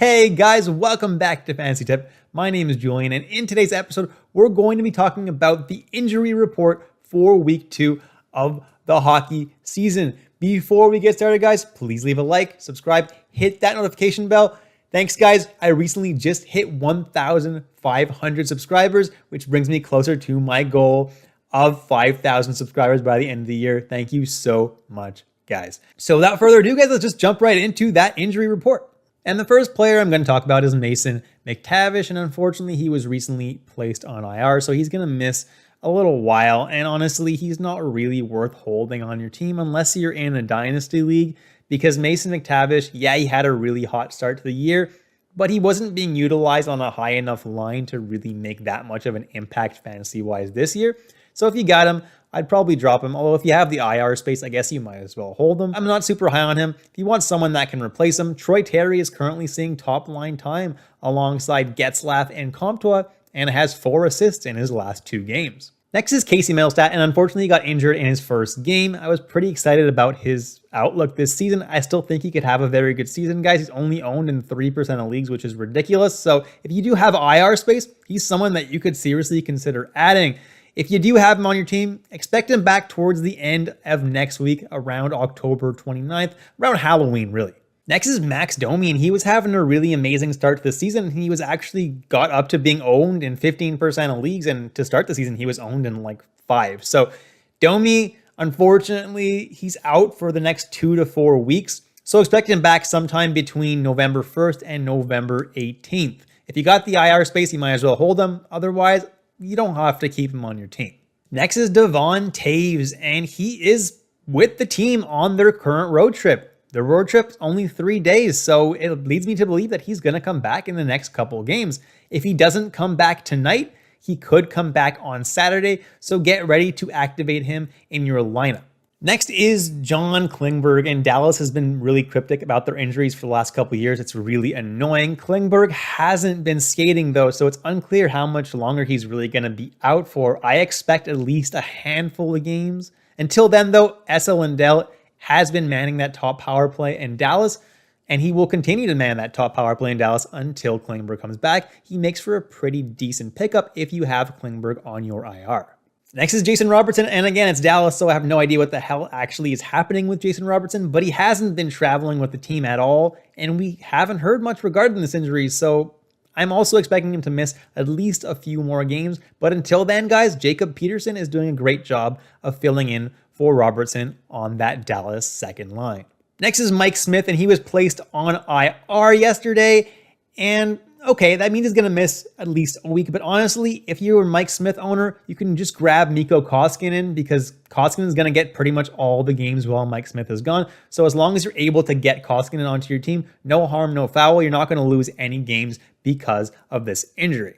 Hey guys, welcome back to Fantasy Tip. My name is Julian, and in today's episode, we're going to be talking about the injury report for week 2 of the hockey season. Before we get started, guys, please leave a like, subscribe, hit that notification bell. Thanks, guys. I recently just hit 1,500 subscribers, which brings me closer to my goal of 5,000 subscribers by the end of the year. Thank you so much, guys. So without further ado, guys, let's just jump right into that injury report. And the first player I'm going to talk about is Mason McTavish, and unfortunately, he was recently placed on IR, so he's going to miss a little while, and honestly, he's not really worth holding on your team unless you're in a dynasty league, because Mason McTavish, yeah, he had a really hot start to the year, but he wasn't being utilized on a high enough line to really make that much of an impact fantasy-wise this year. So if you got him, I'd probably drop him, although if you have the IR space, I guess you might as well hold him. I'm not super high on him. If you want someone that can replace him, Troy Terry is currently seeing top line time alongside Getzlaf and Comtois, and has 4 assists in his last 2 games. Next is Casey Mittelstadt, and unfortunately he got injured in his first game. I was pretty excited about his outlook this season. I still think he could have a very good season, guys. He's only owned in 3% of leagues, which is ridiculous. So if you do have IR space, he's someone that you could seriously consider adding. If you do have him on your team, expect him back towards the end of next week, around October 29th, around Halloween, really. Next is Max Domi, and he was having a really amazing start to the season. He was actually got up to being owned in 15% of leagues, and to start the season, he was owned in like 5. So Domi, unfortunately, he's out for the next 2 to 4 weeks. So expect him back sometime between November 1st and November 18th. If you got the IR space, you might as well hold him. Otherwise, you don't have to keep him on your team. Next is Devon Toews, and he is with the team on their current road trip. The road trip's only 3 days, so it leads me to believe that he's going to come back in the next couple of games. If he doesn't come back tonight, he could come back on Saturday, so get ready to activate him in your lineup. Next is John Klingberg, and Dallas has been really cryptic about their injuries for the last couple of years. It's really annoying. Klingberg hasn't been skating, though, so it's unclear how much longer he's really going to be out for. I expect at least a handful of games. Until then, though, Esa Lindell has been manning that top power play in Dallas, and he will continue to man that top power play in Dallas until Klingberg comes back. He makes for a pretty decent pickup if you have Klingberg on your IR. Next is Jason Robertson, and again, it's Dallas, so I have no idea what the hell actually is happening with Jason Robertson, but he hasn't been traveling with the team at all, and we haven't heard much regarding this injury, so I'm also expecting him to miss at least a few more games. But until then, guys, Jacob Peterson is doing a great job of filling in for Robertson on that Dallas second line. Next is Mike Smith, and he was placed on IR yesterday, and okay, that means he's going to miss at least a week. But honestly, if you're a Mike Smith owner, you can just grab Mikko Koskinen, because Koskinen is going to get pretty much all the games while Mike Smith is gone. So as long as you're able to get Koskinen onto your team, no harm, no foul. You're not going to lose any games because of this injury.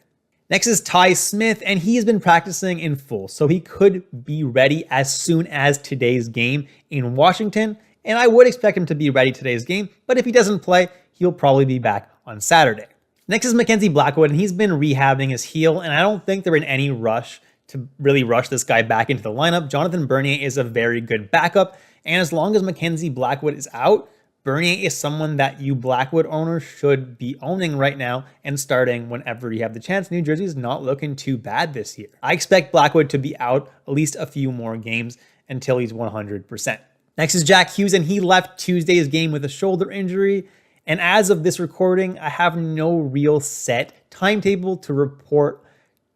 Next is Ty Smith, and he has been practicing in full. So he could be ready as soon as today's game in Washington. And I would expect him to be ready today's game. But if he doesn't play, he'll probably be back on Saturday. Next is MacKenzie Blackwood, and he's been rehabbing his heel, and I don't think they're in any rush to really rush this guy back into the lineup. Jonathan Bernier is a very good backup, and as long as MacKenzie Blackwood is out, Bernier is someone that you Blackwood owners should be owning right now and starting whenever you have the chance. New Jersey is not looking too bad this year. I expect Blackwood to be out at least a few more games until he's 100%. Next is Jack Hughes, and he left Tuesday's game with a shoulder injury. And as of this recording, I have no real set timetable to report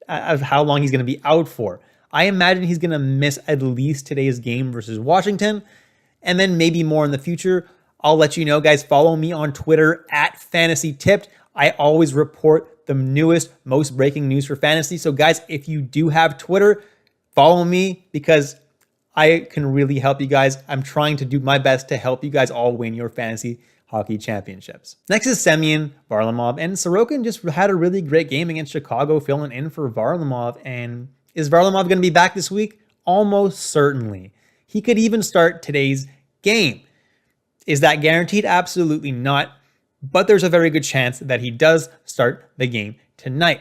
of how long he's going to be out for. I imagine he's going to miss at least today's game versus Washington, and then maybe more in the future. I'll let you know, guys. Follow me on Twitter @FantasyTipped. I always report the newest, most breaking news for fantasy. So guys, if you do have Twitter, follow me, because I can really help you guys. I'm trying to do my best to help you guys all win your fantasy hockey championships. Next is Semyon Varlamov, and Sorokin just had a really great game against Chicago, filling in for Varlamov. And is Varlamov going to be back this week? Almost certainly. He could even start today's game. Is that guaranteed? Absolutely not. But there's a very good chance that he does start the game tonight.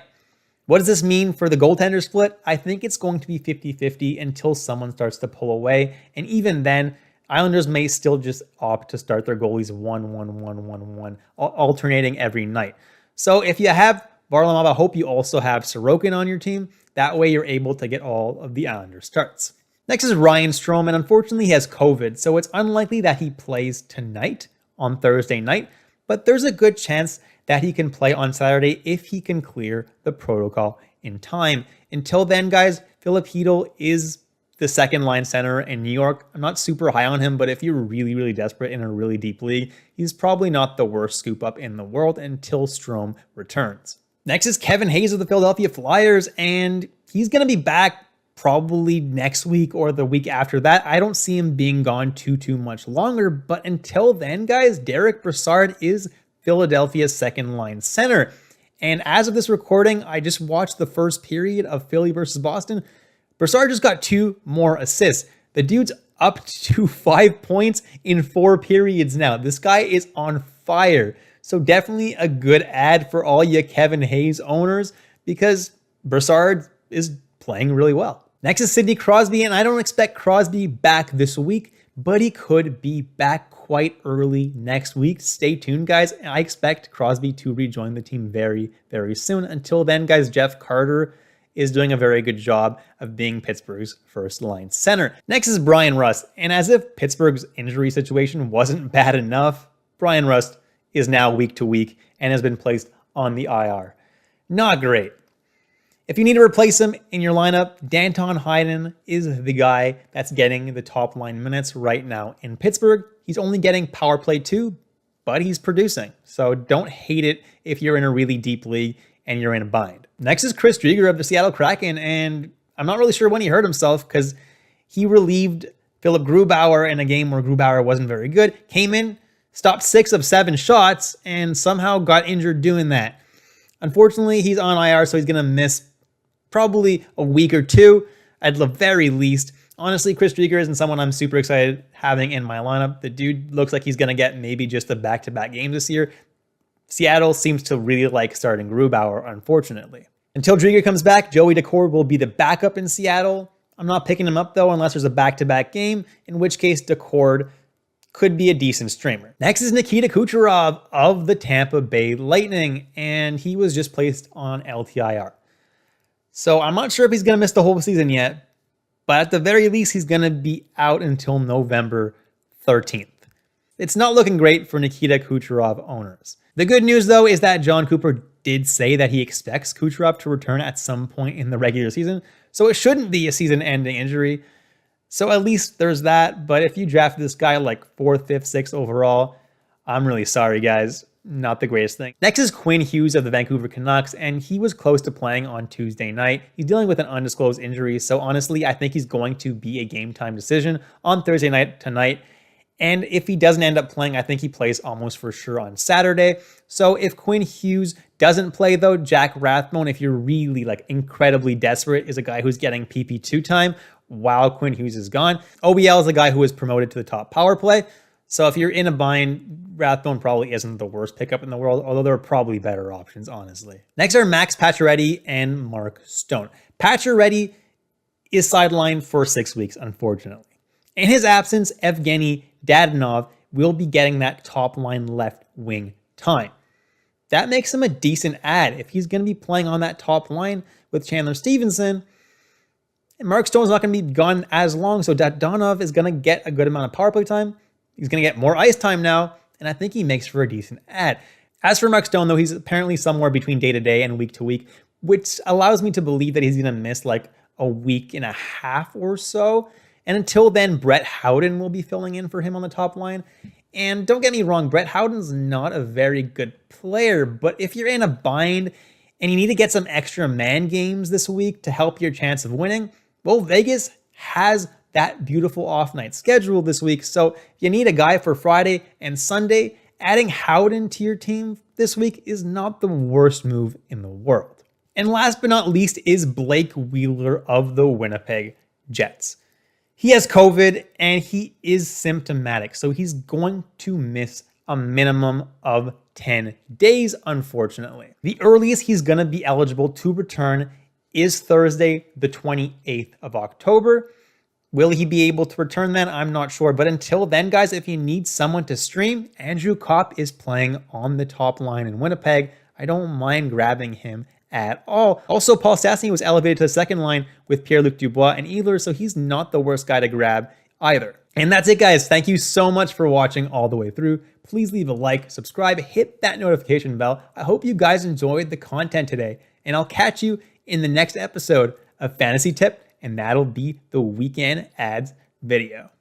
What does this mean for the goaltender split? I think it's going to be 50-50 until someone starts to pull away. And even then, Islanders may still just opt to start their goalies 1-1-1-1-1, alternating every night. So if you have Varlamov, I hope you also have Sorokin on your team. That way you're able to get all of the Islanders starts. Next is Ryan Strome, and unfortunately he has COVID, so it's unlikely that he plays tonight on Thursday night, but there's a good chance that he can play on Saturday if he can clear the protocol in time. Until then, guys, Filip Chytil is the second line center in New York. I'm not super high on him, but if you're really, really desperate in a really deep league, he's probably not the worst scoop up in the world until Strome returns. Next is Kevin Hayes of the Philadelphia Flyers, and he's going to be back probably next week or the week after that. I don't see him being gone too much longer, but until then, guys, Derek Brassard is Philadelphia's second line center. And as of this recording, I just watched the first period of Philly versus Boston. Brassard just got 2 more assists. The dude's up to 5 points in 4 periods now. This guy is on fire. So definitely a good ad for all you Kevin Hayes owners because Brassard is playing really well. Next is Sidney Crosby, and I don't expect Crosby back this week, but he could be back quite early next week. Stay tuned, guys. I expect Crosby to rejoin the team very, very soon. Until then, guys, Jeff Carter is doing a very good job of being Pittsburgh's first line center. Next is Bryan Rust, and as if Pittsburgh's injury situation wasn't bad enough, Bryan Rust is now week to week and has been placed on the IR. Not great. If you need to replace him in your lineup, Danton Heinen is the guy that's getting the top line minutes right now in Pittsburgh. He's only getting power play 2, but he's producing. So don't hate it if you're in a really deep league and you're in a bind. Next is Chris Driedger of the Seattle Kraken, and I'm not really sure when he hurt himself because he relieved Philip Grubauer in a game where Grubauer wasn't very good. Came in, stopped 6 of 7 shots, and somehow got injured doing that. Unfortunately, he's on IR, so he's going to miss probably a week or 2 at the very least. Honestly, Chris Driedger isn't someone I'm super excited having in my lineup. The dude looks like he's going to get maybe just the back-to-back games this year. Seattle seems to really like starting Grubauer, unfortunately. Until Driedger comes back, Joey Daccord will be the backup in Seattle. I'm not picking him up, though, unless there's a back-to-back game, in which case Daccord could be a decent streamer. Next is Nikita Kucherov of the Tampa Bay Lightning, and he was just placed on LTIR. So I'm not sure if he's going to miss the whole season yet, but at the very least, he's going to be out until November 13th. It's not looking great for Nikita Kucherov owners. The good news, though, is that John Cooper did say that he expects Kucherov to return at some point in the regular season, so it shouldn't be a season-ending injury. So at least there's that, but if you drafted this guy like 4th, 5th, 6th overall, I'm really sorry, guys. Not the greatest thing. Next is Quinn Hughes of the Vancouver Canucks, and he was close to playing on Tuesday night. He's dealing with an undisclosed injury, so honestly, I think he's going to be a game-time decision on Thursday night tonight. And if he doesn't end up playing, I think he plays almost for sure on Saturday. So if Quinn Hughes doesn't play, though, Jack Rathbone, if you're really like incredibly desperate, is a guy who's getting PP2 time while Quinn Hughes is gone. OBL is a guy who was promoted to the top power play. So if you're in a bind, Rathbone probably isn't the worst pickup in the world, although there are probably better options, honestly. Next are Max Pacioretty and Mark Stone. Pacioretty is sidelined for 6 weeks, unfortunately. In his absence, Evgeny Dadonov will be getting that top line left wing time. That makes him a decent ad if he's going to be playing on that top line with Chandler Stevenson. And Mark Stone's not going to be gone as long, so Dadonov is going to get a good amount of power play time. He's going to get more ice time now, and I think he makes for a decent ad. As for Mark Stone, though, he's apparently somewhere between day-to-day and week-to-week, which allows me to believe that he's going to miss like a week and a half or so. And until then, Brett Howden will be filling in for him on the top line. And don't get me wrong, Brett Howden's not a very good player, but if you're in a bind and you need to get some extra man games this week to help your chance of winning, well, Vegas has that beautiful off night schedule this week. So if you need a guy for Friday and Sunday, adding Howden to your team this week is not the worst move in the world. And last but not least is Blake Wheeler of the Winnipeg Jets. He has COVID and he is symptomatic, so he's going to miss a minimum of 10 days, unfortunately. The earliest he's going to be eligible to return is Thursday, the 28th of October, Will he be able to return then? I'm not sure. But until then, guys, if you need someone to stream, Andrew Kopp is playing on the top line in Winnipeg. I don't mind grabbing him at all. Also, Paul Stastny was elevated to the second line with Pierre-Luc Dubois and Ehlers, so he's not the worst guy to grab either. And that's it, guys. Thank you so much for watching all the way through. Please leave a like, subscribe, hit that notification bell. I hope you guys enjoyed the content today, and I'll catch you in the next episode of Fantasy Tip, and that'll be the Weekend Ads video.